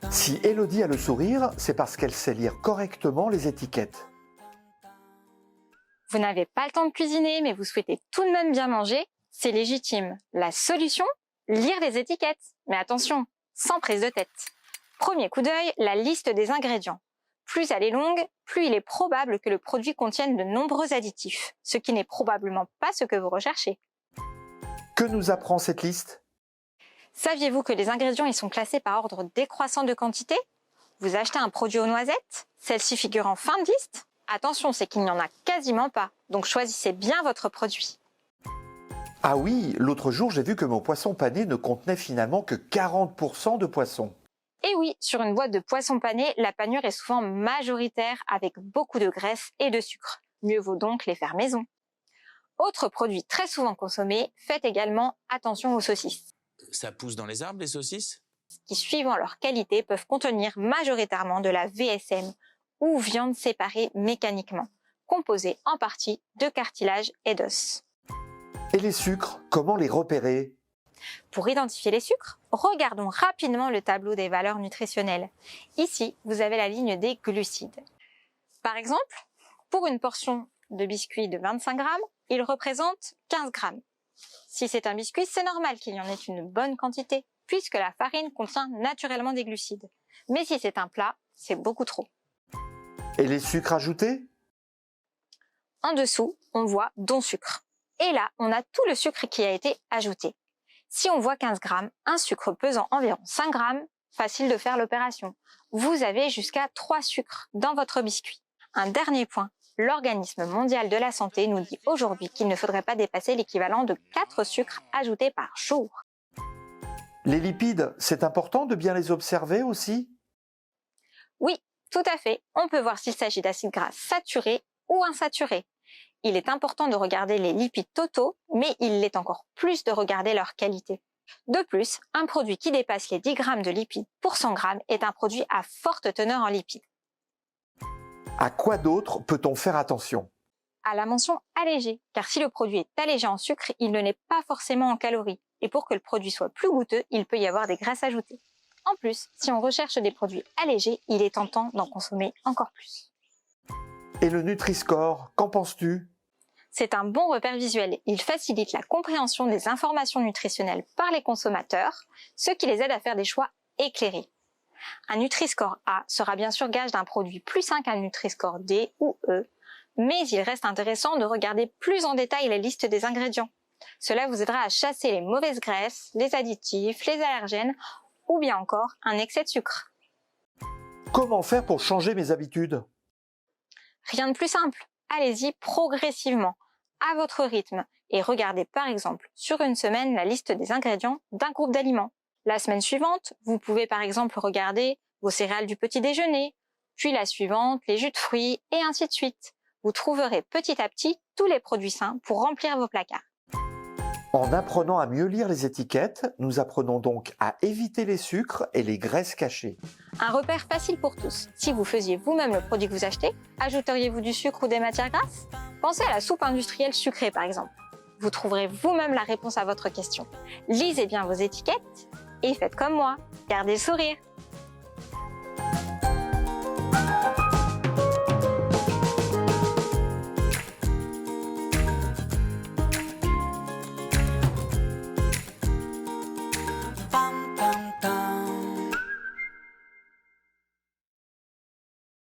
Si Élodie a le sourire, c'est parce qu'elle sait lire correctement les étiquettes. Vous n'avez pas le temps de cuisiner, mais vous souhaitez tout de même bien manger, c'est légitime. La solution, lire les étiquettes. Mais attention, sans prise de tête. Premier coup d'œil, la liste des ingrédients. Plus elle est longue, plus il est probable que le produit contienne de nombreux additifs, ce qui n'est probablement pas ce que vous recherchez. Que nous apprend cette liste ? Saviez-vous que les ingrédients y sont classés par ordre décroissant de quantité ? Vous achetez un produit aux noisettes, celle-ci figure en fin de liste. Attention, c'est qu'il n'y en a quasiment pas, donc choisissez bien votre produit. Ah oui, l'autre jour j'ai vu que mon poisson pané ne contenait finalement que 40% de poisson. Et oui, sur une boîte de poisson pané, la panure est souvent majoritaire avec beaucoup de graisse et de sucre. Mieux vaut donc les faire maison. Autre produit très souvent consommé, faites également attention aux saucisses. Ça pousse dans les arbres, les saucisses ? Qui, suivant leur qualité, peuvent contenir majoritairement de la VSM ou viande séparée mécaniquement, composée en partie de cartilage et d'os. Et les sucres, comment les repérer ? Pour identifier les sucres, regardons rapidement le tableau des valeurs nutritionnelles. Ici, vous avez la ligne des glucides. Par exemple, pour une portion de biscuit de 25 grammes, il représente 15 grammes. Si c'est un biscuit, c'est normal qu'il y en ait une bonne quantité, puisque la farine contient naturellement des glucides. Mais si c'est un plat, c'est beaucoup trop. Et les sucres ajoutés ? En dessous, on voit « dont sucre ». Et là, on a tout le sucre qui a été ajouté. Si on voit 15 grammes, un sucre pesant environ 5 grammes, facile de faire l'opération. Vous avez jusqu'à 3 sucres dans votre biscuit. Un dernier point. L'Organisme mondial de la santé nous dit aujourd'hui qu'il ne faudrait pas dépasser l'équivalent de 4 sucres ajoutés par jour. Les lipides, c'est important de bien les observer aussi ? Oui, tout à fait. On peut voir s'il s'agit d'acides gras saturés ou insaturés. Il est important de regarder les lipides totaux, mais il l'est encore plus de regarder leur qualité. De plus, un produit qui dépasse les 10 grammes de lipides pour 100 grammes est un produit à forte teneur en lipides. À quoi d'autre peut-on faire attention ? À la mention allégé, car si le produit est allégé en sucre, il ne l'est pas forcément en calories. Et pour que le produit soit plus goûteux, il peut y avoir des graisses ajoutées. En plus, si on recherche des produits allégés, il est tentant d'en consommer encore plus. Et le Nutri-Score, qu'en penses-tu ? C'est un bon repère visuel. Il facilite la compréhension des informations nutritionnelles par les consommateurs, ce qui les aide à faire des choix éclairés. Un Nutri-Score A sera bien sûr gage d'un produit plus sain qu'un Nutri-Score D ou E, mais il reste intéressant de regarder plus en détail la liste des ingrédients. Cela vous aidera à chasser les mauvaises graisses, les additifs, les allergènes ou bien encore un excès de sucre. Comment faire pour changer mes habitudes ? Rien de plus simple. Allez-y progressivement, à votre rythme, et regardez par exemple sur une semaine la liste des ingrédients d'un groupe d'aliments. La semaine suivante, vous pouvez par exemple regarder vos céréales du petit déjeuner, puis la suivante, les jus de fruits, et ainsi de suite. Vous trouverez petit à petit tous les produits sains pour remplir vos placards. En apprenant à mieux lire les étiquettes, nous apprenons donc à éviter les sucres et les graisses cachées. Un repère facile pour tous. Si vous faisiez vous-même le produit que vous achetez, ajouteriez-vous du sucre ou des matières grasses ? Pensez à la soupe industrielle sucrée par exemple. Vous trouverez vous-même la réponse à votre question. Lisez bien vos étiquettes et faites comme moi, gardez le sourire.